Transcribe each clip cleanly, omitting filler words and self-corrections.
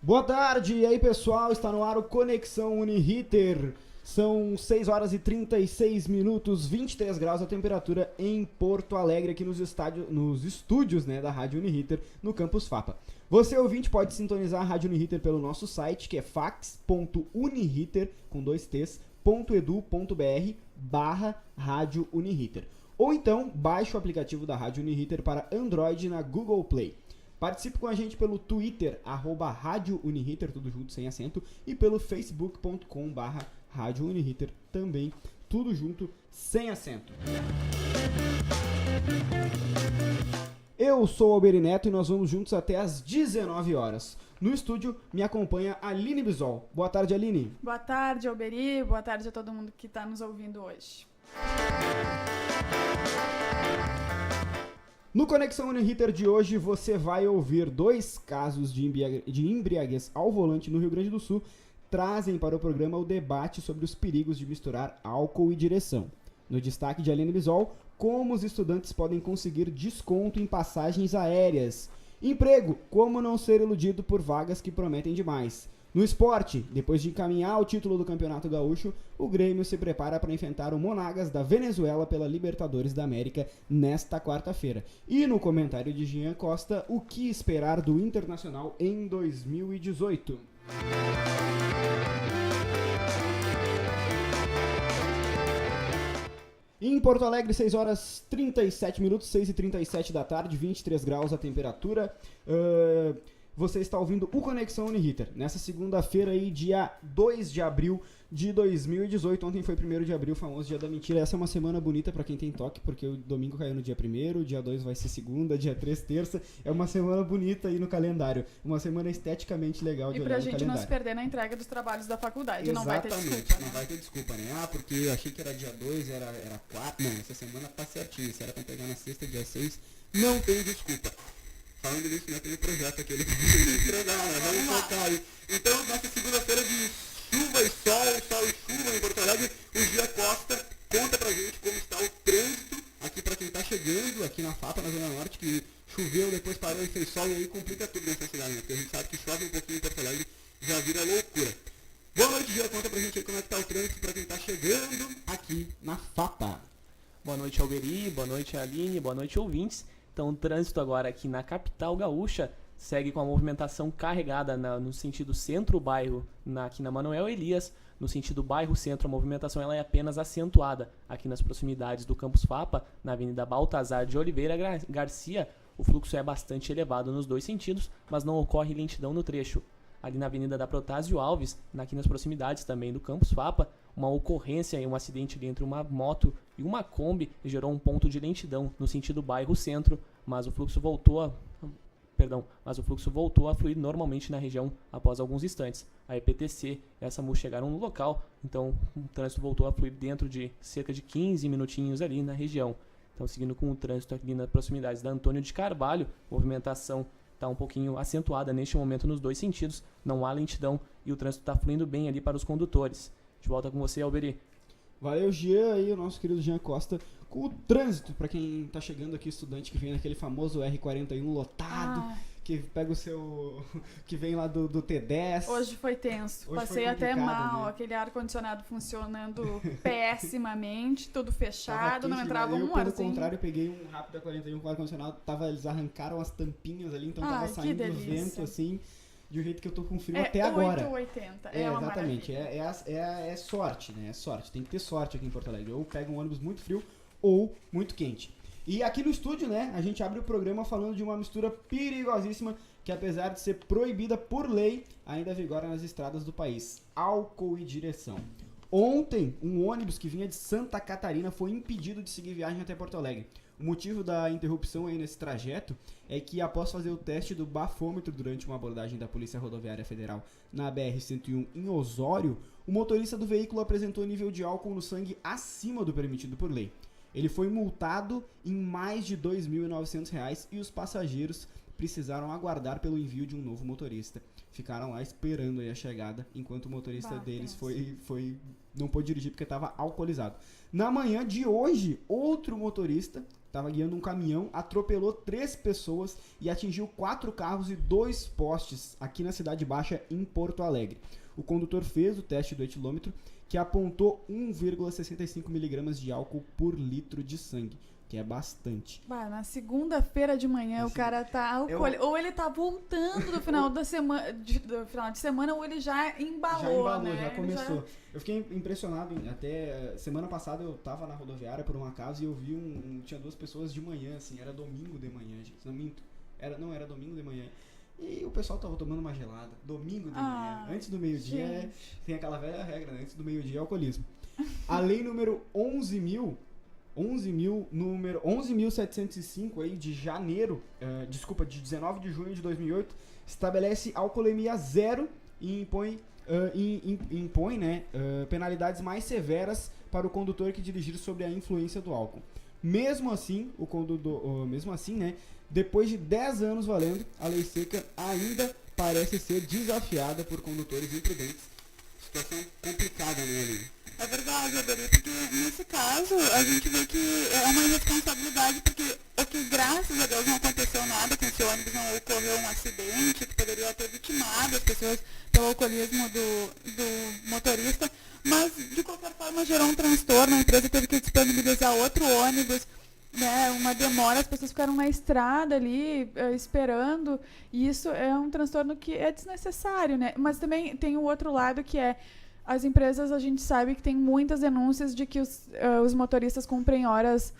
Boa tarde, e aí pessoal, está no ar o Conexão Uniriter. São 6 horas e 36 minutos, 23 graus a temperatura em Porto Alegre, aqui nos estúdios, né, da Rádio Uniriter, no Campus FAPA. Você, ouvinte, pode sintonizar a Rádio Uniriter pelo nosso site, que é fax.uniriter, com 2 t's, .edu.br/Rádio Uniriter. Ou então, baixe o aplicativo da Rádio Uniriter para Android na Google Play. Participe com a gente pelo Twitter, @Rádio Uniriter, tudo junto, sem acento, e pelo facebook.com/Rádio Uniriter, também, tudo junto, sem acento. Eu sou o Alberi Neto e nós vamos juntos até às 19 horas. No estúdio me acompanha a Aline Bisol. Boa tarde, Aline. Boa tarde, Alberi. Boa tarde a todo mundo que está nos ouvindo hoje. No Conexão Uniriter de hoje, você vai ouvir 2 casos de embriaguez ao volante no Rio Grande do Sul trazem para o programa o debate sobre os perigos de misturar álcool e direção. No destaque de Aline Bisol, como os estudantes podem conseguir desconto em passagens aéreas. Emprego, como não ser iludido por vagas que prometem demais. No esporte, depois de encaminhar o título do Campeonato Gaúcho, o Grêmio se prepara para enfrentar o Monagas da Venezuela pela Libertadores da América nesta quarta-feira. E no comentário de Jean Costa, o que esperar do Internacional em 2018? Em Porto Alegre, 6 horas 37 minutos, 6h37 da tarde, 23 graus a temperatura. Você está ouvindo o Conexão Uniriter, nessa segunda-feira aí, dia 2 de abril de 2018. Ontem foi 1º de abril, o famoso dia da mentira. Essa é uma semana bonita para quem tem toque, porque o domingo caiu no dia 1º, dia 2 vai ser segunda, dia 3 terça. É uma semana bonita aí no calendário, uma semana esteticamente legal de olhar no calendário. E pra gente não se perder na entrega dos trabalhos da faculdade. Exatamente, não vai ter desculpa, né? Não vai ter desculpa, né? Ah, porque eu achei que era dia 2, era 4. Não, essa semana tá certinho, se era pra pegar na sexta, dia 6, não tem desculpa. Falando nisso, né, tem um projeto aqui, vamos focar aí. Então, nossa segunda-feira de chuva e sol e chuva em Porto Alegre, o Gia Costa conta pra gente como está o trânsito aqui pra quem tá chegando aqui na FAPA, na Zona Norte, que choveu, depois parou e fez sol, e aí complica tudo nessa cidade, né? Porque a gente sabe que chove um pouquinho em Porto Alegre, já vira loucura. Boa noite, Gia, conta pra gente aí como é que tá o trânsito pra quem tá chegando aqui na FAPA. Boa noite, Alberi, boa noite, Aline, boa noite, ouvintes. Então, o trânsito agora aqui na capital gaúcha segue com a movimentação carregada no sentido centro-bairro, aqui na Manuel Elias. No sentido bairro-centro, a movimentação ela é apenas acentuada. Aqui nas proximidades do Campus FAPA, na Avenida Baltazar de Oliveira Garcia, o fluxo é bastante elevado nos 2 sentidos, mas não ocorre lentidão no trecho. Ali na Avenida da Protásio Alves, aqui nas proximidades também do Campus FAPA, uma ocorrência e um acidente ali entre uma moto e uma Kombi gerou um ponto de lentidão no sentido bairro-centro, mas o fluxo voltou a fluir normalmente na região após alguns instantes. A EPTC e a SAMU chegaram no local, então o trânsito voltou a fluir dentro de cerca de 15 minutinhos ali na região. Então, seguindo com o trânsito aqui nas proximidades da Antônio de Carvalho, movimentação está um pouquinho acentuada neste momento nos 2 sentidos, não há lentidão e o trânsito está fluindo bem ali para os condutores. De volta com você, Alberi. Valeu, Jean, aí o nosso querido Jean Costa, com o trânsito, para quem tá chegando aqui, estudante que vem naquele famoso R41 lotado, que pega o seu, que vem lá do T10. Hoje foi tenso, Hoje passei foi até mal, né? Aquele ar-condicionado funcionando pessimamente, tudo fechado, não entrava um arzinho. arzinho. Pelo contrário, eu peguei um Raptor 41 com ar-condicionado, eles arrancaram as tampinhas ali, então tava saindo o vento assim, de um jeito que eu tô com frio até agora. 880, é uma exatamente, é sorte, né? É sorte, tem que ter sorte aqui em Porto Alegre. Ou pega um ônibus muito frio ou muito quente. E aqui no estúdio, né, a gente abre o programa falando de uma mistura perigosíssima que, apesar de ser proibida por lei, ainda vigora nas estradas do país: álcool e direção. Ontem, um ônibus que vinha de Santa Catarina foi impedido de seguir viagem até Porto Alegre. O motivo da interrupção aí nesse trajeto é que, após fazer o teste do bafômetro durante uma abordagem da Polícia Rodoviária Federal na BR-101 em Osório, o motorista do veículo apresentou nível de álcool no sangue acima do permitido por lei. Ele foi multado em mais de R$ 2.900 e os passageiros precisaram aguardar pelo envio de um novo motorista. Ficaram lá esperando aí a chegada, enquanto o motorista deles não pôde dirigir porque estava alcoolizado. Na manhã de hoje, outro motorista estava guiando um caminhão, atropelou 3 pessoas e atingiu 4 carros e 2 postes aqui na Cidade Baixa, em Porto Alegre. O condutor fez o teste do etilômetro, que apontou 1,65 miligramas de álcool por litro de sangue, que é bastante. Bah, na segunda-feira de manhã o cara tá ou ele tá voltando do final da semana, do final de semana, ou ele já embalou, né? Já começou. Eu fiquei impressionado, até semana passada eu tava na rodoviária por um acaso e eu vi tinha 2 pessoas de manhã, assim, era domingo de manhã, gente, não minto, era domingo de manhã. E o pessoal tava tomando uma gelada, domingo de manhã, antes do meio-dia, tem aquela velha regra, né? Antes do meio-dia é alcoolismo. A lei número 11.705 aí de janeiro, de 19 de junho de 2008, estabelece alcoolemia zero e impõe penalidades mais severas para o condutor que dirigir sob a influência do álcool. Mesmo assim, depois de 10 anos valendo, a lei seca ainda parece ser desafiada por condutores imprudentes. Situação complicada, né, Aline? É verdade, Adorei, porque nesse caso a gente vê que é uma irresponsabilidade, porque graças a Deus não aconteceu nada com esse ônibus, não ocorreu um acidente que poderia ter vitimado as pessoas pelo alcoolismo do motorista, mas de qualquer forma gerou um transtorno, a empresa teve que disponibilizar outro ônibus, né, uma demora, as pessoas ficaram na estrada ali esperando, e isso é um transtorno que é desnecessário, né? Mas também tem o outro lado, que é as empresas, a gente sabe que tem muitas denúncias de que os motoristas cumprem horas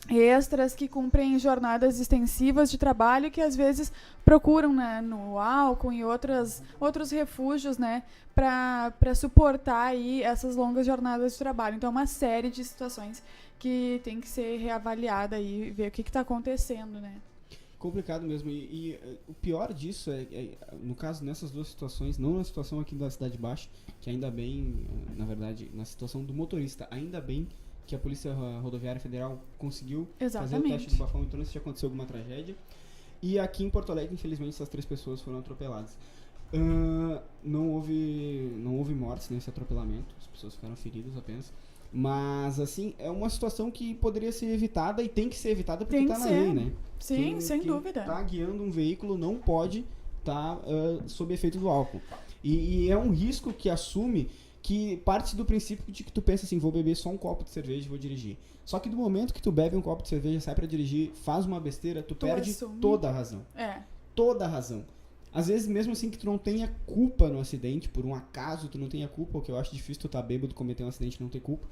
extras, que cumprem jornadas extensivas de trabalho, que às vezes procuram, né, no álcool e outros refúgios, né, para suportar aí essas longas jornadas de trabalho. Então, uma série de situações que tem que ser reavaliada e ver o que está acontecendo, né? Complicado mesmo. E o pior disso no caso, nessas 2 situações, não na situação aqui da Cidade Baixa, que ainda bem, na verdade, na situação do motorista, ainda bem que a Polícia Rodoviária Federal conseguiu fazer o teste do bafômetro se aconteceu alguma tragédia. E aqui em Porto Alegre, infelizmente, essas 3 pessoas foram atropeladas. Não houve mortes nesse atropelamento, as pessoas ficaram feridas apenas. Mas, assim, é uma situação que poderia ser evitada e tem que ser evitada porque está na lei, né? Sim, sem dúvida. Quem está guiando um veículo não pode estar sob efeito do álcool. E é um risco que assume, que parte do princípio de que tu pensa assim, vou beber só um copo de cerveja e vou dirigir. Só que do momento que tu bebe um copo de cerveja, sai pra dirigir, faz uma besteira, tu perde assume toda a razão. Toda a razão. Às vezes, mesmo assim que tu não tenha culpa no acidente, por um acaso tu não tenha culpa, o que eu acho difícil tu tá bêbado, cometer um acidente e não ter culpa,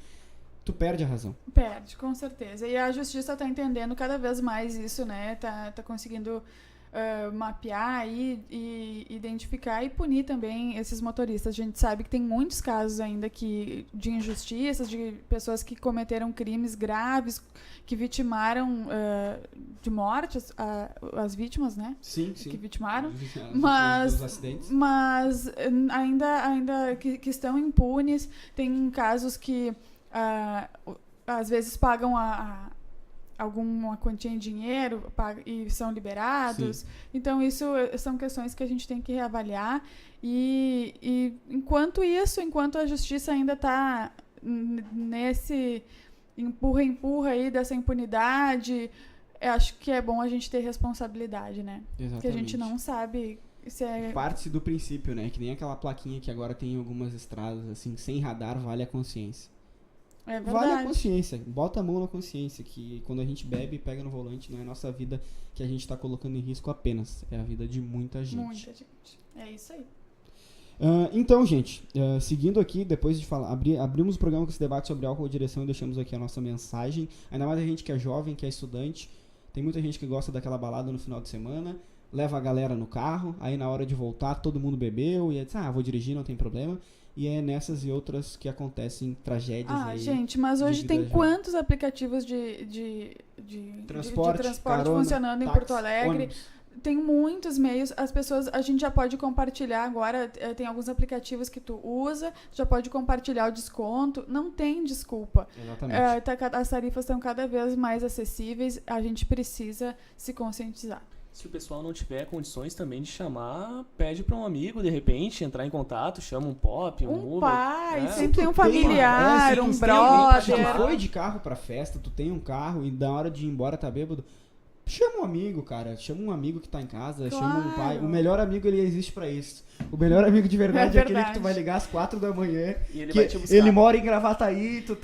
tu perde a razão. Perde, com certeza. E a justiça tá entendendo cada vez mais isso, né? Tá conseguindo mapear e identificar e punir também esses motoristas. A gente sabe que tem muitos casos ainda de injustiças, de pessoas que cometeram crimes graves, que vitimaram de morte as vítimas, né? Sim. Que vitimaram. Dos acidentes. Mas ainda que estão impunes. Tem casos que às vezes pagam alguma quantia em dinheiro e são liberados. Sim. Então, isso são questões que a gente tem que reavaliar. E enquanto a justiça ainda está nesse empurra aí dessa impunidade, eu acho que é bom a gente ter responsabilidade, né? Exatamente. Porque a gente não sabe se é... Parte do princípio, né? Que nem aquela plaquinha que agora tem em algumas estradas, assim, sem radar, vale a consciência. É verdade. Vale a consciência, bota a mão na consciência, que quando a gente bebe e pega no volante, não é a nossa vida que a gente está colocando em risco apenas, é a vida de muita gente. Muita gente, é isso aí. Então, gente, seguindo aqui, depois de falar, abrimos o programa com esse debate sobre álcool e direção e deixamos aqui a nossa mensagem, ainda mais a gente que é jovem, que é estudante, tem muita gente que gosta daquela balada no final de semana, leva a galera no carro, aí na hora de voltar todo mundo bebeu e diz, vou dirigir, não tem problema. E é nessas e outras que acontecem tragédias aí. Gente, mas hoje tem quantos aplicativos de transporte carona, funcionando em Porto Alegre? Ônibus. Tem muitos meios. As pessoas, a gente já pode compartilhar agora, tem alguns aplicativos que tu usa, já pode compartilhar o desconto. Não tem desculpa. Exatamente. As tarifas estão cada vez mais acessíveis, a gente precisa se conscientizar. Se o pessoal não tiver condições também de chamar, pede para um amigo, de repente, entrar em contato, chama um pop, um Uber. pai, né? sempre tem um Se familiar, tu um tem alguém- se tu brother. foi de carro pra festa, tu tem um carro e da hora de ir embora tá bêbado, chama um amigo, cara. Chama um amigo que tá em casa, chama um pai. Claro. O melhor amigo, ele existe pra isso. O melhor amigo de verdade é aquele que verdade. tu vai ligar às 4 da manhã. E ele que vai te buscar. ele mora em Gravataí, tu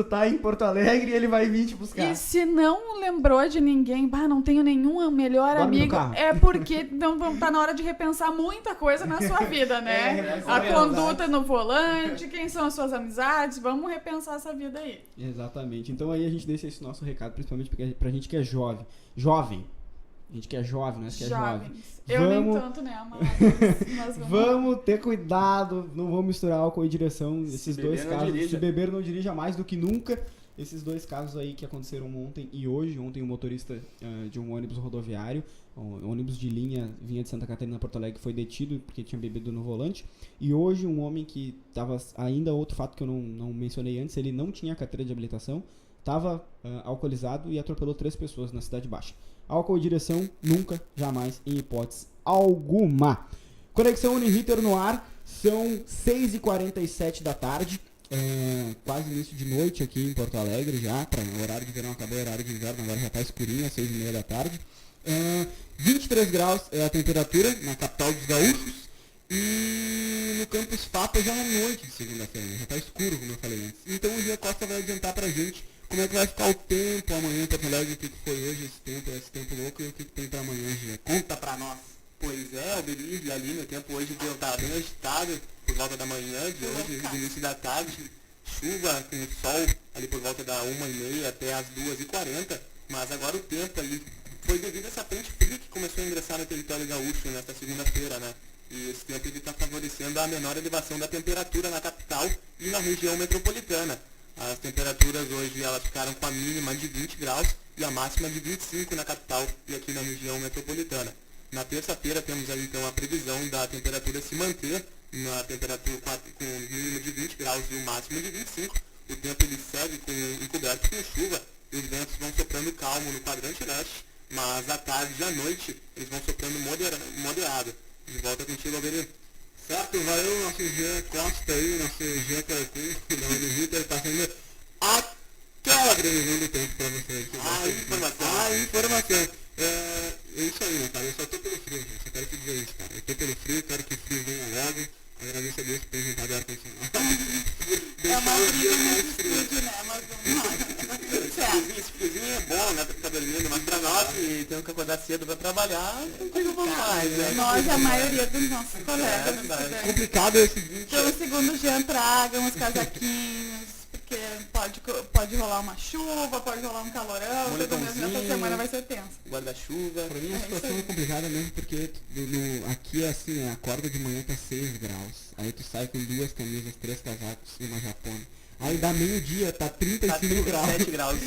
tá em Porto Alegre e ele vai vir te buscar. E se não lembrou de ninguém, não tenho nenhum melhor Dorme no amigo, carro. é porque não tá na hora de repensar muita coisa na sua vida, né? A conduta no volante, quem são as suas amizades, vamos repensar essa vida aí. Exatamente. Então aí a gente deixa esse nosso recado, principalmente pra gente que é jovem. Jovem. A gente que é jovem, né? Que é jovem. Jovens. Eu nem Vamos- tanto, né, amados? Mas Vamos ter cuidado, não vamos misturar álcool e direção. Esses Se dois beber, não casos. dirija. Se beber, não dirija mais do que nunca. Esses dois casos aí que aconteceram ontem e hoje. Ontem, um motorista de um ônibus rodoviário, um ônibus de linha, vinha de Santa Catarina a Porto Alegre, foi detido porque tinha bebido no volante. E hoje, um homem que estava. Ainda outro fato que eu não mencionei antes, ele não tinha carteira de habilitação, estava alcoolizado e atropelou 3 pessoas na Cidade Baixa. Álcool e direção, nunca, jamais, em hipótese alguma. Conexão Uniriter no ar, são 6h47 da tarde, quase início de noite aqui em Porto Alegre já, o horário de verão acabou, o horário de inverno agora já está escurinho, às 6h30 da tarde. 23 graus é a temperatura na capital dos gaúchos e no Campus Papa já é noite de segunda-feira, já está escuro, como eu falei antes. Então o Gia Costa vai adiantar pra gente como é que vai ficar o tempo amanhã em Porto Alegre, o que foi hoje esse tempo louco e o que tem pra amanhã, Gia. Conta pra nós. Pois é, o Belize e a Aline, o tempo hoje deu tá bem agitado por volta da manhã de hoje, do início da tarde, chuva com sol ali por volta da 1h30 até as 2h40, mas agora o tempo ali foi devido a essa frente fria que começou a ingressar no território gaúcho nesta segunda-feira, né? E esse tempo ele está favorecendo a menor elevação da temperatura na capital e na região metropolitana. As temperaturas hoje elas ficaram com a mínima de 20 graus e a máxima de 25 na capital e aqui na região metropolitana. Na terça-feira temos aí então a previsão da temperatura se manter na temperatura com o mínimo de 20 graus e o máximo de 25. O tempo ele segue encoberto com chuva e os ventos vão soprando calmo no quadrante leste, mas à tarde e à noite eles vão soprando moderado. De volta contigo, Alberino. Certo, valeu, nosso Jean Costa aí, nosso Jean Carcum, da Uniriter, passando aquela previsão do tempo pra vocês. Informação. É isso aí, né, cara? Eu só tô pelo frio, gente. Só quero te dizer isso, cara. Eu tô pelo frio, quero que o frio venha logo. Agradeço a Deus por ter juntado ar-condicionado. É uma briga nesse estúdio, né? Mas vamos lá. Esse friozinho é bom, né? Pra ficar dormindo, mas pra nós que temos que acordar cedo pra trabalhar, não tem como mais, né? Nós e a maioria dos nossos colegas É estudantes. complicado é o seguinte. Pelo segundo Jean traga uns casaquinhos, porque pode rolar uma chuva, pode rolar um calorão, tudo mesmo nessa Moletomzinho. semana vai ser tenso. Guarda-chuva. Pra mim a É situação isso aí. é complicada mesmo porque aqui é assim, acorda de manhã tá 6 graus. Aí tu sai com 2 camisas, 3 casacos e uma japona. Aí dá meio-dia, tá 35 graus. 37 graus.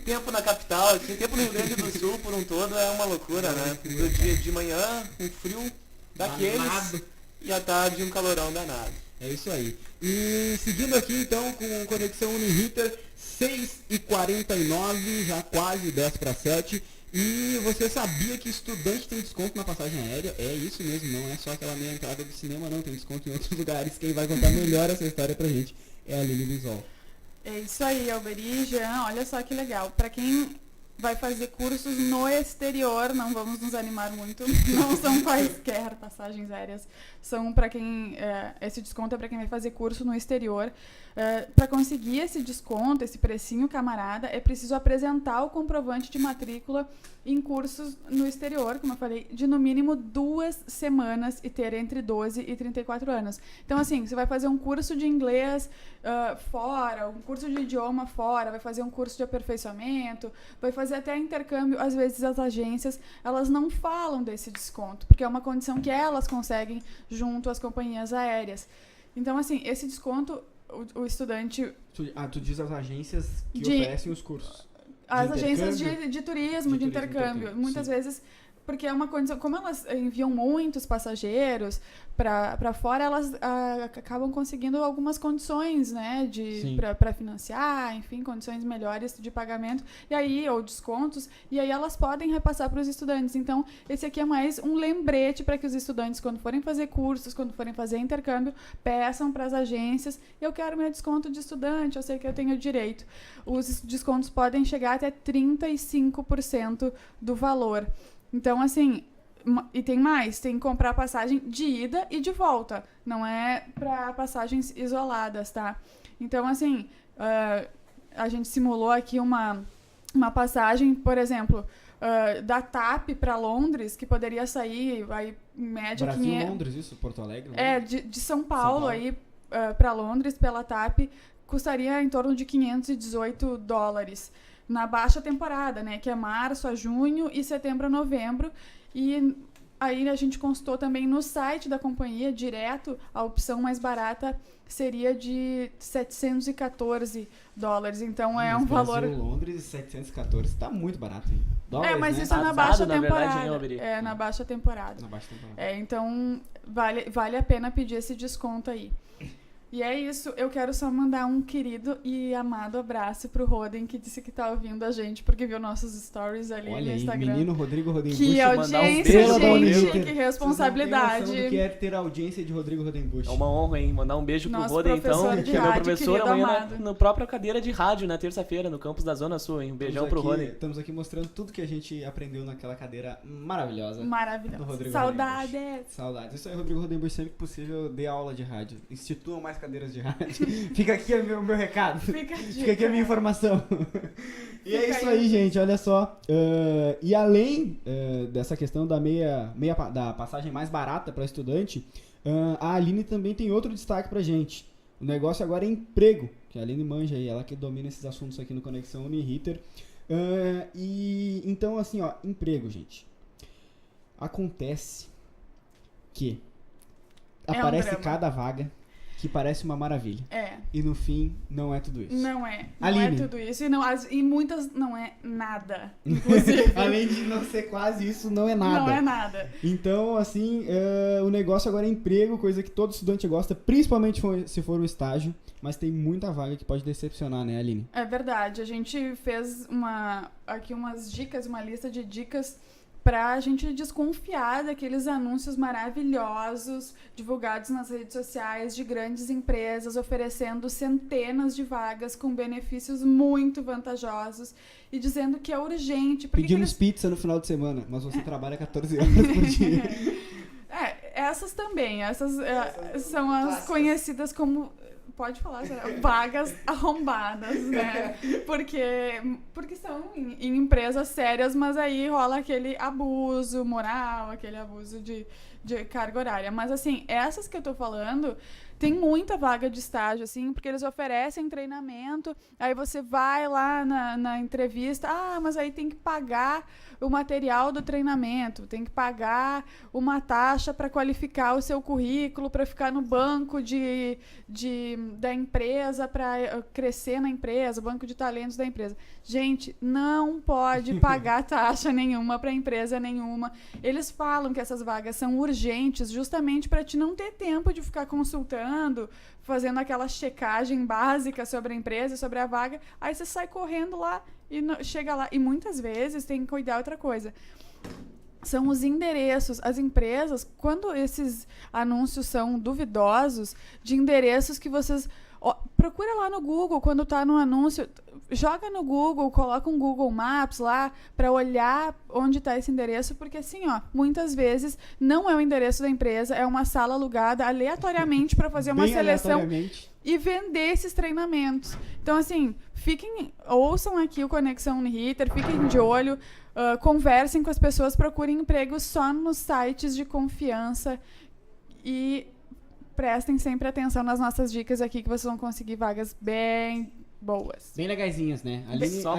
Tempo na capital, assim, tempo no Rio Grande do Sul por um todo é uma loucura, né? Do dia de manhã, um frio daqueles, Danado. e à tarde um calorão danado. É isso aí. E seguindo aqui então com Conexão Uniriter, 6h49, já quase 10 para 7. E você sabia que estudante tem desconto na passagem aérea? É isso mesmo, não é só aquela meia entrada do cinema, não. Tem desconto em outros lugares. Quem vai contar melhor essa história pra gente é a Aline Bisol. É isso aí, Alberi e Jean, olha só que legal. Para quem vai fazer cursos no exterior, não vamos nos animar muito, não são quaisquer passagens aéreas, são para quem, esse desconto é para quem vai fazer curso no exterior. Para conseguir esse desconto, esse precinho camarada, é preciso apresentar o comprovante de matrícula em cursos no exterior, como eu falei, de no mínimo 2 semanas e ter entre 12 e 34 anos. Então, assim, você vai fazer um curso de inglês fora, um curso de idioma fora, vai fazer um curso de aperfeiçoamento, vai fazer até intercâmbio. Às vezes as agências, elas não falam desse desconto, porque é uma condição que elas conseguem junto às companhias aéreas. Então, assim, esse desconto, o estudante... Tu diz as agências que De- oferecem os cursos. As De agências intercâmbio? de turismo, de De turismo, intercâmbio. intercâmbio, Muitas sim. vezes porque é uma condição, como elas enviam muitos passageiros para fora, elas acabam conseguindo algumas condições, né, para financiar, enfim, condições melhores de pagamento, e aí, ou descontos, e aí elas podem repassar para os estudantes. Então, esse aqui é mais um lembrete para que os estudantes, quando forem fazer cursos, quando forem fazer intercâmbio, peçam para as agências: eu quero meu desconto de estudante, eu sei que eu tenho direito. Os descontos podem chegar até 35% do valor. Então, assim, e tem mais, tem que comprar passagem de ida e de volta, não é para passagens isoladas, tá? Então, assim, a gente simulou aqui uma passagem, por exemplo, da TAP para Londres, que poderia sair aí, em média, Brasil, 500... Londres, isso? Porto Alegre? de São Paulo, aí para Londres, pela TAP, custaria em torno de $518. Na baixa temporada, né, que é março a junho e setembro a novembro. E aí a gente consultou também no site da companhia, direto, a opção mais barata seria de $714. Então é um valor... Brasil, Londres, 714. Tá muito barato, hein? Dólares, mas né? isso é na baixa na verdade, temporada. hein, Alberi? Na baixa temporada. Na baixa temporada. Então vale a pena pedir esse desconto aí. E é isso, eu quero só mandar um querido e amado abraço pro Roden, que disse que tá ouvindo a gente, porque viu nossos stories ali Olha no aí, Instagram. menino Rodrigo Rodenbusch. Que audiência, beijo pro gente, Rodrigo. que responsabilidade. Vocês não têm noção do que é ter a audiência de Rodrigo Rodenbusch. É uma honra, hein? Mandar um beijo pro Nosso Roden, então, professor de que é meu rádio, professor querido amanhã amado. na própria cadeira de rádio, na terça-feira, no campus da Zona Sul, hein? Um beijão pro Roden. Estamos aqui mostrando tudo que a gente aprendeu naquela cadeira maravilhosa. Do Maravilhoso. Rodrigo Saudades. Saudades. Isso aí, Rodrigo Rodenbusch, sempre que possível, dê aula de rádio. Instituam mais cadeiras de rádio. Fica aqui o meu recado. Fica a dica. Fica aqui a minha informação. E é Fica isso aí. aí, gente, olha só. E além dessa questão da da passagem mais barata para estudante, a Aline também tem outro destaque pra gente. O negócio agora é emprego, que a Aline manja aí, ela que domina esses assuntos aqui no Conexão Uniriter. E então, assim, ó, emprego, gente. Acontece que aparece drama. cada vaga que parece uma maravilha. E no fim, não é tudo isso. Não é. Não Aline. é tudo isso. E muitas não é nada, inclusive. Além de não ser quase isso, não é nada. Não é nada. Então, assim, o negócio agora é emprego, coisa que todo estudante gosta, principalmente se for um estágio, mas tem muita vaga que pode decepcionar, né, Aline? É verdade. A gente fez aqui umas dicas, uma lista de dicas pra gente desconfiar daqueles anúncios maravilhosos divulgados nas redes sociais de grandes empresas oferecendo centenas de vagas com benefícios muito vantajosos e dizendo que é urgente. Pedimos pizza no final de semana, mas você trabalha 14 horas por dia. Essas também. Essas são as conhecidas como... Pode falar, vagas arrombadas, né? Porque são em empresas sérias, mas aí rola aquele abuso moral, aquele abuso de carga horária. Mas, assim, essas que eu tô falando, tem muita vaga de estágio, assim, porque eles oferecem treinamento, aí você vai lá na entrevista, mas aí tem que pagar o material do treinamento, tem que pagar uma taxa para qualificar o seu currículo, para ficar no banco da empresa, para crescer na empresa, o banco de talentos da empresa. Gente, não pode pagar taxa nenhuma para empresa nenhuma. Eles falam que essas vagas são urgentes justamente para te não ter tempo de ficar consultando, fazendo aquela checagem básica sobre a empresa, sobre a vaga, aí você sai correndo lá e chega lá. E muitas vezes tem que cuidar outra coisa. São os endereços. As empresas, quando esses anúncios são duvidosos, de endereços que vocês... procura lá no Google, quando tá no anúncio, joga no Google, coloca um Google Maps lá para olhar onde está esse endereço, porque assim, muitas vezes não é o endereço da empresa, é uma sala alugada aleatoriamente para fazer uma seleção e vender esses treinamentos. Então, assim, ouçam aqui o Conexão Uniriter, fiquem de olho, conversem com as pessoas, procurem empregos só nos sites de confiança e prestem sempre atenção nas nossas dicas aqui, que vocês vão conseguir vagas bem boas. Bem legaisinhas, né?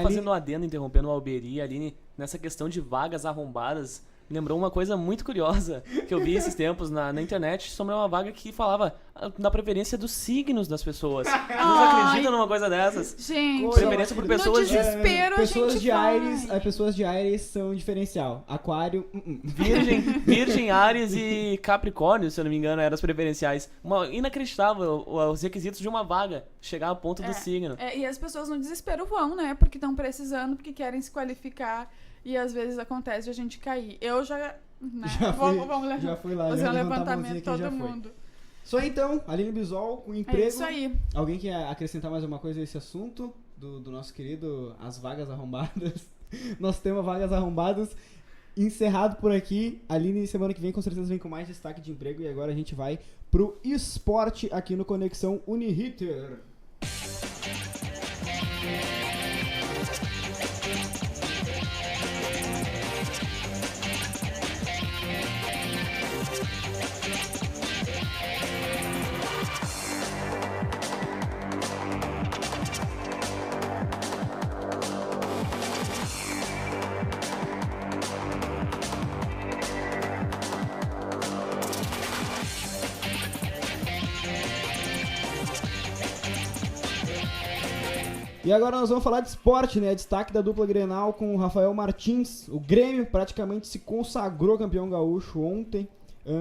Fazendo um adendo, interrompendo o Alberi, Aline, nessa questão de vagas arrombadas, lembrou uma coisa muito curiosa que eu vi esses tempos na internet sobre uma vaga que falava: da preferência dos signos das pessoas. Vocês acreditam numa coisa dessas? Gente, Preferência por pessoas no desespero pessoas a gente de Ares, vai. as pessoas de Ares são diferencial. Aquário, Virgem, Áries e Capricórnio, se eu não me engano, eram as preferenciais. Inacreditável os requisitos de uma vaga, chegar ao ponto do signo. E as pessoas no desespero vão, né? Porque estão precisando, porque querem se qualificar. E às vezes acontece de a gente cair. Eu já... Né? Já fui lá, fazer já um levantar a levantamento mãozinha todo quem já foi. mundo. Só então, Aline Bisol, com emprego. É isso aí. Alguém quer acrescentar mais alguma coisa a esse assunto? Do nosso querido As Vagas Arrombadas. Nosso tema Vagas Arrombadas. Encerrado por aqui. Aline, semana que vem, com certeza, vem com mais destaque de emprego. E agora a gente vai pro esporte aqui no Conexão Uniriter. E agora nós vamos falar de esporte, né? Destaque da dupla Grenal com o Rafael Martins. O Grêmio praticamente se consagrou campeão gaúcho ontem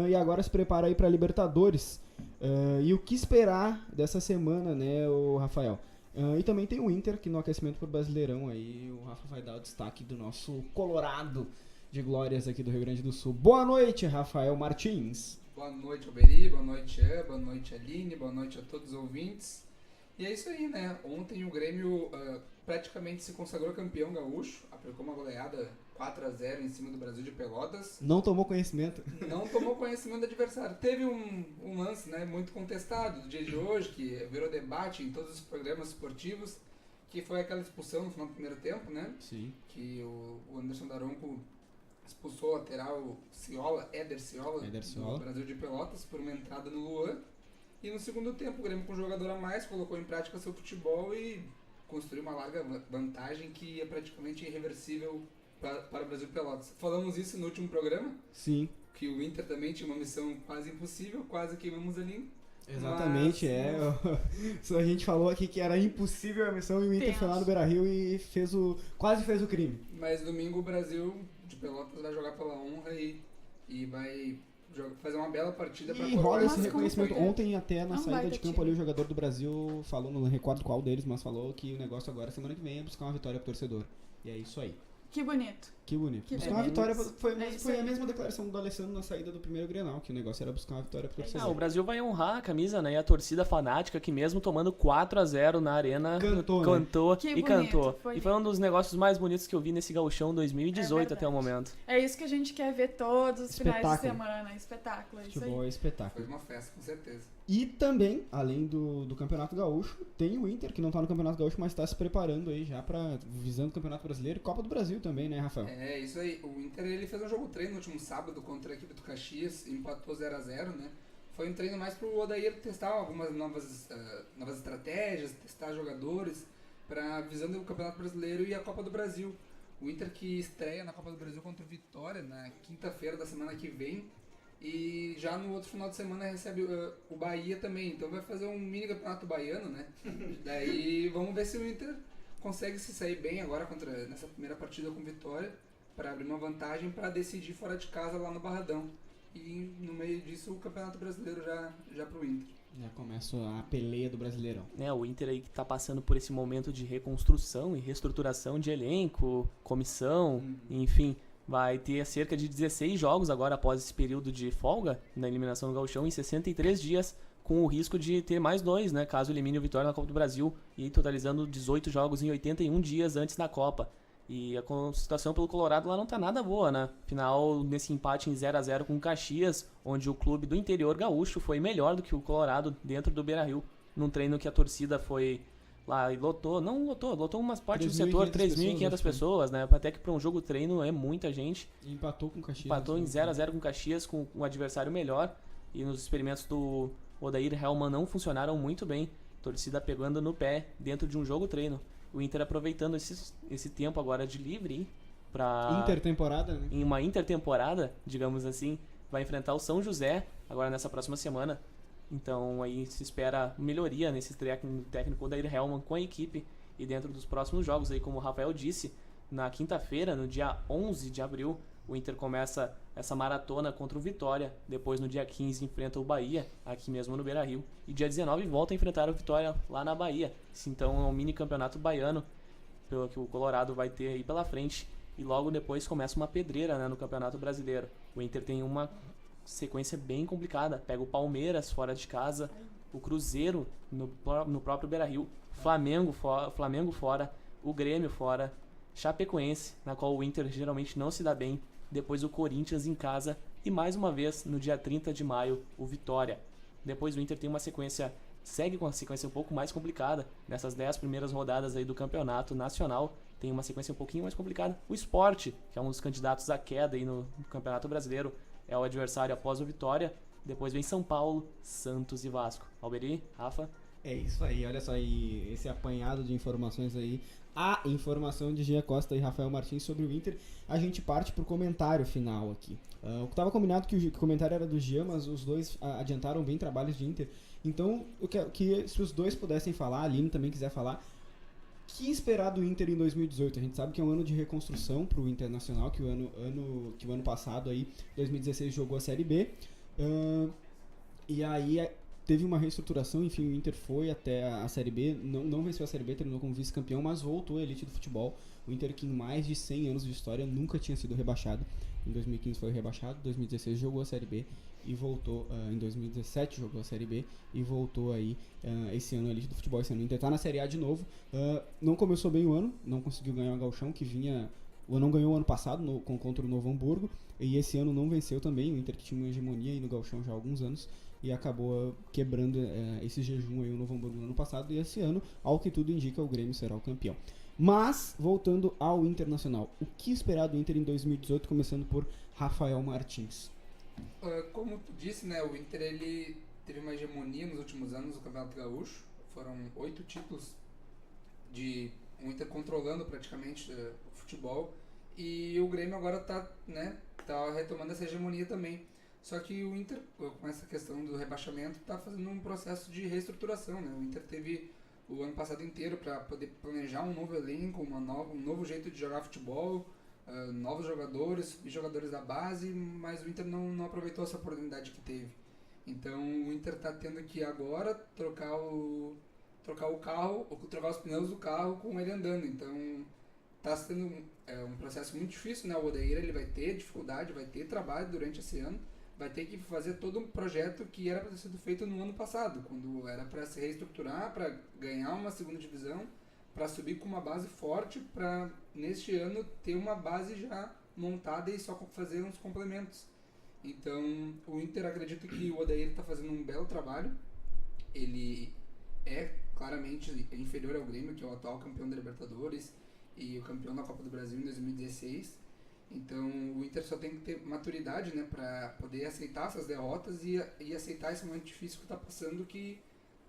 e agora se prepara aí para Libertadores. E o que esperar dessa semana, né, o Rafael? E também tem o Inter, que no aquecimento pro Brasileirão aí o Rafa vai dar o destaque do nosso Colorado de glórias aqui do Rio Grande do Sul. Boa noite, Rafael Martins. Boa noite, Alberi, boa noite, Ian, boa noite, Aline, boa noite a todos os ouvintes. E é isso aí, né? Ontem o Grêmio praticamente se consagrou campeão gaúcho, aplicou uma goleada 4-0 em cima do Brasil de Pelotas. Não tomou conhecimento. Não tomou conhecimento do adversário. Teve um lance, né, muito contestado do dia de hoje, que virou debate em todos os programas esportivos, que foi aquela expulsão no final do primeiro tempo, né? Sim. Que o Anderson Daronco expulsou o lateral Éder Ciola, do Brasil de Pelotas, por uma entrada no Luan. E no segundo tempo, o Grêmio com um jogador a mais colocou em prática seu futebol e construiu uma larga vantagem que é praticamente irreversível para o Brasil de Pelotas. Falamos isso no último programa. Sim. Que o Inter também tinha uma missão quase impossível, quase queimamos ali. Exatamente, Só a gente falou aqui que era impossível a missão e o Inter foi lá no Beira-Rio e quase fez o crime. Mas domingo o Brasil de Pelotas vai jogar pela honra e vai fazer uma bela partida para coroar. E rola esse reconhecimento. Ontem até na saída de campo time. ali o jogador do Brasil falou, não recordo qual deles, mas falou que o negócio agora semana que vem é buscar uma vitória pro torcedor. E é isso aí. Que bonito. Que bonito. Que Buscar uma vitória foi aí. a mesma declaração do Alessandro na saída do primeiro Grenal, que o negócio era buscar uma vitória pro torcedor. O Brasil vai honrar a camisa, né? E a torcida fanática que mesmo tomando 4-0 na arena cantou Que e bonito, cantou. foi E foi um dos negócios mais bonitos que eu vi nesse Gauchão 2018 até o momento. É isso que a gente quer ver todos os finais de Espetáculo. semana. Espetáculo, é isso Futebol aí. é espetáculo. Foi uma festa, com certeza. E também, além do Campeonato Gaúcho, tem o Inter, que não tá no Campeonato Gaúcho, mas tá se preparando aí já visando o Campeonato Brasileiro e Copa do Brasil também, né, Rafael? É, isso aí. O Inter ele fez um jogo treino no último sábado contra a equipe do Caxias, empatou 0-0, né? Foi um treino mais pro Odair testar algumas novas estratégias, testar jogadores, visando o Campeonato Brasileiro e a Copa do Brasil. O Inter que estreia na Copa do Brasil contra o Vitória na quinta-feira da semana que vem. E já no outro final de semana recebe o Bahia também. Então vai fazer um mini campeonato baiano, né? Daí vamos ver se o Inter consegue se sair bem agora nessa primeira partida com Vitória, para abrir uma vantagem para decidir fora de casa lá no Barradão. E no meio disso o Campeonato Brasileiro já pro Inter. Já começa a peleia do Brasileirão. O Inter aí que tá passando por esse momento de reconstrução e reestruturação de elenco, comissão, enfim. Vai ter cerca de 16 jogos agora após esse período de folga na eliminação do Gauchão em 63 dias, com o risco de ter mais 2, né, caso elimine o Vitória na Copa do Brasil, e totalizando 18 jogos em 81 dias antes da Copa. E a situação pelo Colorado lá não tá nada boa, né? Afinal, nesse empate em 0-0 com o Caxias, onde o clube do interior gaúcho foi melhor do que o Colorado dentro do Beira-Rio, num treino que a torcida foi lá e lotou umas partes do setor, 3.500 pessoas, né? Até que para um jogo treino é muita gente. E empatou com o Caxias. Empatou em 0-0 com o Caxias, com um adversário melhor. E nos experimentos do Odair Hellmann não funcionaram muito bem. Torcida pegando no pé dentro de um jogo treino. O Inter aproveitando esse tempo agora de livre para intertemporada, né? Em uma intertemporada, digamos assim, vai enfrentar o São José agora nessa próxima semana. Então aí se espera melhoria nesse técnico Odair Hellmann com a equipe. E dentro dos próximos jogos, aí, como o Rafael disse, na quinta-feira, no dia 11 de abril, o Inter começa essa maratona contra o Vitória. Depois, no dia 15, enfrenta o Bahia, aqui mesmo no Beira-Rio. E dia 19 volta a enfrentar o Vitória lá na Bahia. Então é um mini campeonato baiano, pelo que o Colorado vai ter aí pela frente. E logo depois começa uma pedreira, né, no Campeonato Brasileiro. O Inter tem uma sequência bem complicada. Pega o Palmeiras fora de casa, o Cruzeiro no próprio Beira-Rio, Flamengo fora, o Grêmio fora, Chapecoense, na qual o Inter geralmente não se dá bem, depois o Corinthians em casa e mais uma vez no dia 30 de maio o Vitória. Depois o Inter tem segue com uma sequência um pouco mais complicada nessas 10 primeiras rodadas aí do Campeonato Nacional. Tem uma sequência um pouquinho mais complicada. O Sport, que é um dos candidatos à queda aí no Campeonato Brasileiro, é o adversário após o Vitória. Depois vem São Paulo, Santos e Vasco. Alberi, Rafa? É isso aí, olha só aí, esse apanhado de informações aí, a informação de Gia Costa e Rafael Martins sobre o Inter. A gente parte pro comentário final aqui. O que estava combinado que o comentário era do Gia, mas os dois adiantaram bem trabalhos de Inter. Então, eu quero que se os dois pudessem falar, a Aline também quiser falar, que esperar do Inter em 2018? A gente sabe que é um ano de reconstrução pro Internacional, que o ano passado, aí, 2016, jogou a Série B. E aí teve uma reestruturação, enfim, o Inter foi até a Série B, não venceu a Série B, terminou como vice-campeão, mas voltou à elite do futebol. O Inter, que em mais de 100 anos de história, nunca tinha sido rebaixado. Em 2015 foi rebaixado, em 2016 jogou a Série B e voltou, em 2017 jogou a Série B e voltou aí esse ano à elite do futebol. Esse ano o Inter tá na Série A de novo, não começou bem o ano, não conseguiu ganhar o Gauchão, que vinha... não ganhou o ano passado contra o Novo Hamburgo, e esse ano não venceu também. O Inter, que tinha uma hegemonia aí no Gauchão já há alguns anos, e acabou quebrando esse jejum aí, o Novo Hamburgo no ano passado, e esse ano, ao que tudo indica, o Grêmio será o campeão. Mas, voltando ao Internacional, o que esperar do Inter em 2018, começando por Rafael Martins? Como tu disse, né, o Inter ele teve uma hegemonia nos últimos anos no Campeonato Gaúcho. Foram 8 títulos de o Inter controlando praticamente o futebol, e o Grêmio agora tá retomando essa hegemonia também. Só que o Inter, com essa questão do rebaixamento, está fazendo um processo de reestruturação, né? O Inter teve o ano passado inteiro para poder planejar um novo elenco, um novo jeito de jogar futebol, novos jogadores, jogadores da base, mas o Inter não aproveitou essa oportunidade que teve. Então o Inter está tendo que agora trocar os pneus do carro com ele andando. Então está sendo um processo muito difícil, né? O Odair ele vai ter dificuldade, vai ter trabalho durante esse ano, vai ter que fazer todo um projeto que era para ter sido feito no ano passado, quando era para se reestruturar, para ganhar uma segunda divisão, para subir com uma base forte, para neste ano ter uma base já montada e só fazer uns complementos. Então o Inter, acredita que o Odair está fazendo um belo trabalho. Ele é claramente inferior ao Grêmio, que é o atual campeão da Libertadores e o campeão da Copa do Brasil em 2016. Então o Inter só tem que ter maturidade, né, para poder aceitar essas derrotas e aceitar esse momento difícil que está passando, que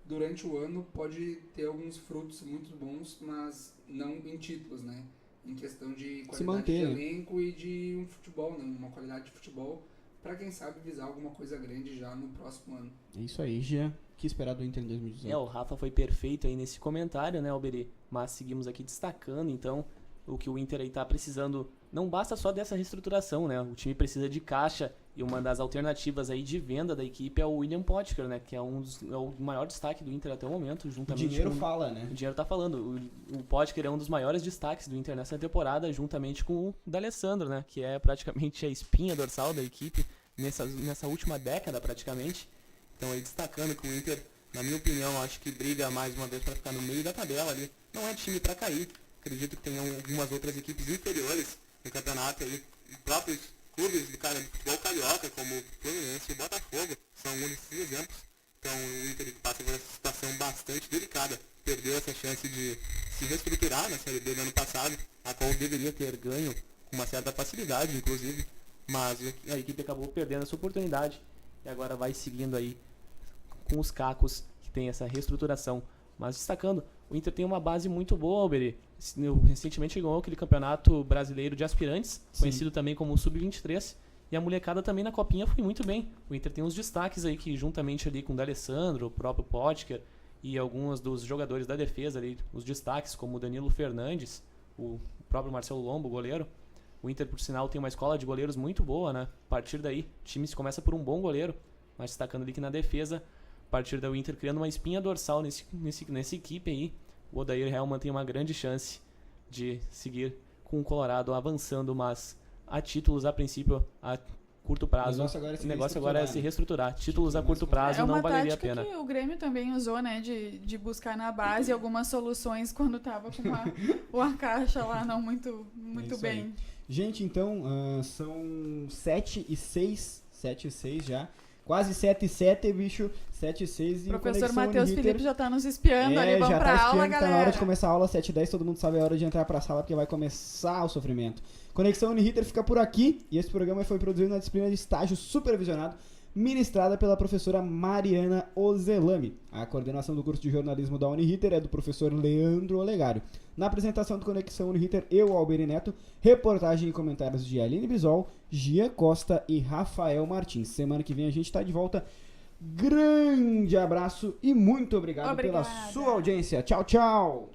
durante o ano pode ter alguns frutos muito bons, mas não em títulos, né, em questão de qualidade de elenco e de um futebol, né, uma qualidade de futebol, para quem sabe visar alguma coisa grande já no próximo ano. É isso aí, Jean. O que esperar do Inter em 2018? O Rafa foi perfeito aí nesse comentário, né, Alberi? Mas seguimos aqui destacando, então, o que o Inter aí tá precisando. Não basta só dessa reestruturação, né? O time precisa de caixa, e uma das alternativas aí de venda da equipe é o William Potker, né? Que é o maior destaque do Inter até o momento, juntamente. O dinheiro fala, né? O dinheiro tá falando. O Potker é um dos maiores destaques do Inter nessa temporada, juntamente com o D'Alessandro, né? Que é praticamente a espinha dorsal da equipe nessa última década, praticamente. Então aí destacando que o Inter, na minha opinião, acho que briga mais uma vez para ficar no meio da tabela ali. Não é time para cair. Acredito que tem algumas outras equipes inferiores no campeonato aí, próprios clubes do futebol carioca, como o Fluminense e o Botafogo, são um desses exemplos. Então o Inter passa por essa situação bastante delicada. Perdeu essa chance de se reestruturar na Série B do ano passado, a qual deveria ter ganho com uma certa facilidade, inclusive, mas a equipe acabou perdendo essa oportunidade e agora vai seguindo aí com os cacos que tem essa reestruturação. Mas destacando, o Inter tem uma base muito boa, Alberi. Recentemente ganhou aquele campeonato brasileiro de aspirantes, conhecido também como Sub-23, E a molecada também na Copinha foi muito bem. O Inter tem uns destaques aí que, juntamente ali com o D'Alessandro, o próprio Potker e alguns dos jogadores da defesa ali, os destaques como o Danilo Fernandes, o próprio Marcelo Lombo, goleiro. O Inter, por sinal, tem uma escola de goleiros muito boa, né? A partir daí, o time se começa por um bom goleiro, mas destacando ali que na defesa, a partir daí o Inter criando uma espinha dorsal nessa equipe aí, o Odair Hellmann tem uma grande chance de seguir com o Colorado avançando, mas a títulos a princípio a curto prazo. O negócio agora é se reestruturar. Títulos a curto prazo não valeria a pena. É uma tática que o Grêmio também usou, né? De buscar na base algumas soluções quando tava com a caixa lá não muito bem. Aí. Gente, então, são 7h06 já. Quase 7h07, bicho. 7h06 e o professor Conexão Matheus Uniriter. Felipe já tá nos espiando ali. Vamos pra aula, galera. Tá na hora de começar a aula, 7h10. Todo mundo sabe a hora de entrar pra sala, porque vai começar o sofrimento. Conexão Uniriter fica por aqui. E esse programa foi produzido na disciplina de estágio supervisionado, ministrada pela professora Mariana Ozelami. A coordenação do curso de jornalismo da Uniriter é do professor Leandro Olegário. Na apresentação do Conexão Uniriter, eu, Alberi Neto, reportagem e comentários de Aline Bisol, Gia Costa e Rafael Martins. Semana que vem a gente tá de volta. Grande abraço e muito obrigado pela sua audiência. Tchau, tchau.